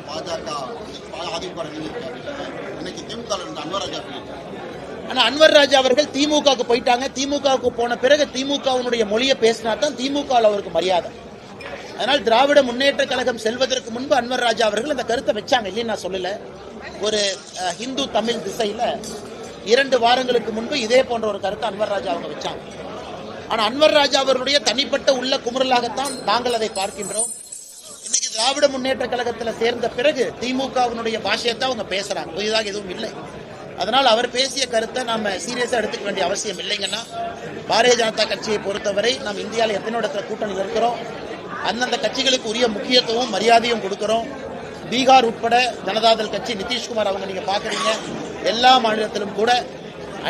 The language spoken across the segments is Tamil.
பாஜக அதிமுக இன்னைக்கு திமுக அன்வர் ராஜா. ஆனா அன்வர் ராஜா அவர்கள் திமுகவுக்கு போயிட்டாங்க. திமுகவுக்கு போன பிறகு திமுகவினுடைய மொழியை பேசினா தான் திமுக அவருக்கு மரியாதை. அதனால் திராவிட முன்னேற்ற கழகம் செல்வதற்கு முன்பு அன்வர் ராஜா அவர்கள் அந்த கருத்தை வச்சாங்க. இல்லைன்னு நான் சொல்லல. ஒரு ஹிந்து தமிழ் திசையில 2 வாரங்களுக்கு முன்பு இதே போன்ற ஒரு கருத்தை அன்வர் ராஜா அவங்க வச்சாங்க. ஆனா அன்வர் ராஜா அவர்களுடைய தனிப்பட்ட உள்ள குமுறலாகத்தான் நாங்கள் அதை பார்க்கின்றோம். இன்னைக்கு திராவிட முன்னேற்ற கழகத்தில் சேர்ந்த பிறகு திமுகவினுடைய பாஷையத்தை அவங்க பேசுறாங்க. புதிதாக எதுவும் இல்லை. அதனால் அவர் பேசிய கருத்தை நாம சீரியஸா எடுத்துக்க வேண்டிய அவசியம் இல்லைங்கன்னா, பாரதிய ஜனதா கட்சியை பொறுத்தவரை நாம் இந்தியாவில் எத்தனை இடத்துல கூட்டணியில் இருக்கிறோம், அந்தந்த கட்சிகளுக்கு உரிய முக்கியத்துவம் மரியாதையும் கொடுக்கிறோம். பீகார் உட்பட ஜனதாதள் கட்சி நிதிஷ்குமார் அவங்க நீங்க பாக்குறீங்க, எல்லா மாநிலத்திலும் கூட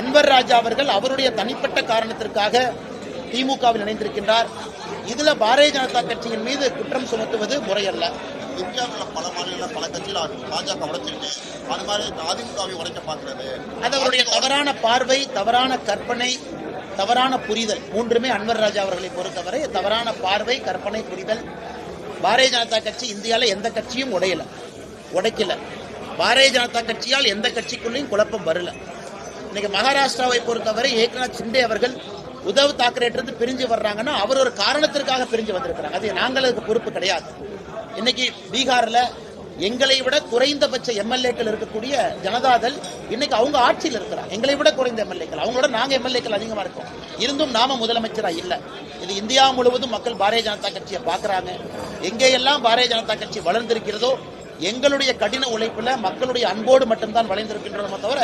அன்வர் ராஜா அவர்கள் அவருடைய தனிப்பட்ட காரணத்திற்காக திமுகவில் இணைந்திருக்கின்றார். இதுல பாரதிய ஜனதா கட்சியின் மீது குற்றம் சுமத்துவது முறையல்ல. இந்தியாவில் பல மாநில பல கட்சியில் பாஜக உடைச்சிருக்கு. அது மாதிரி அதிமுகவை உடைக்க பார்க்கிறது. அது அவருடைய தவறான பார்வை, தவறான கற்பனை, தவறான புரிதல். மூன்றுமே அன்வர் ராஜா அவர்களை பொறுத்தவரை தவறான பார்வை, கற்பனை, புரிதல். பாரதிய ஜனதா கட்சி இந்தியாவில் எந்த கட்சியும் உடைக்கல. பாரதிய ஜனதா கட்சியால் எந்த கட்சிக்குள்ளேயும் குழப்பம் வரல. இன்னைக்கு மகாராஷ்டிராவை பொறுத்தவரை ஏக்நாத் சிண்டே அவர்கள் உத்தவ் தாக்கரேட்டிருந்து பிரிஞ்சு வர்றாங்கன்னா அவர் ஒரு காரணத்திற்காக பிரிஞ்சு வந்திருக்கிறாங்க. அது நாங்களுக்கு பொறுப்பு கிடையாது. இன்னைக்கு பீகார்ல எங்களை விட குறைந்தபட்ச எம்எல்ஏக்கள் இருக்கக்கூடிய ஜனதாதள் இன்னைக்கு அவங்க ஆட்சியில் இருக்கிறாங்க. எங்களை விட குறைந்த எம்எல்ஏக்கள், அவங்களோட நாங்க எம்எல்ஏக்கள் அதிகமா இருக்கோம். இருந்தும் நாம முதலமைச்சரா இல்ல. இது இந்தியா முழுவதும் மக்கள் பாரதிய ஜனதா கட்சியை பாக்குறாங்க. எங்கெல்லாம் பாரதிய ஜனதா கட்சி வளர்ந்திருக்கிறதோ எங்களுடைய கடின உழைப்புல மக்களுடைய அன்போடு மட்டும்தான் வளைந்திருக்கின்றோம் தவிர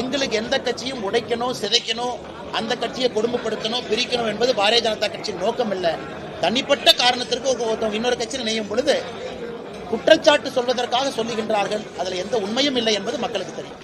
எங்களுக்கு எந்த கட்சியும் உடைக்கணும், சிதைக்கணும், அந்த கட்சியை கொடுமைப்படுத்தணும், பிரிக்கணும் என்பது பாரதிய ஜனதா கட்சியின் நோக்கம் இல்லை. தனிப்பட்ட காரணத்திற்கு இன்னொரு கட்சியில் இணையும் பொழுது குற்றச்சாட்டு சொல்வதற்காக சொல்லுகின்றார்கள். அதுல எந்த உண்மையும் இல்லை என்பது மக்களுக்கு தெரியும்.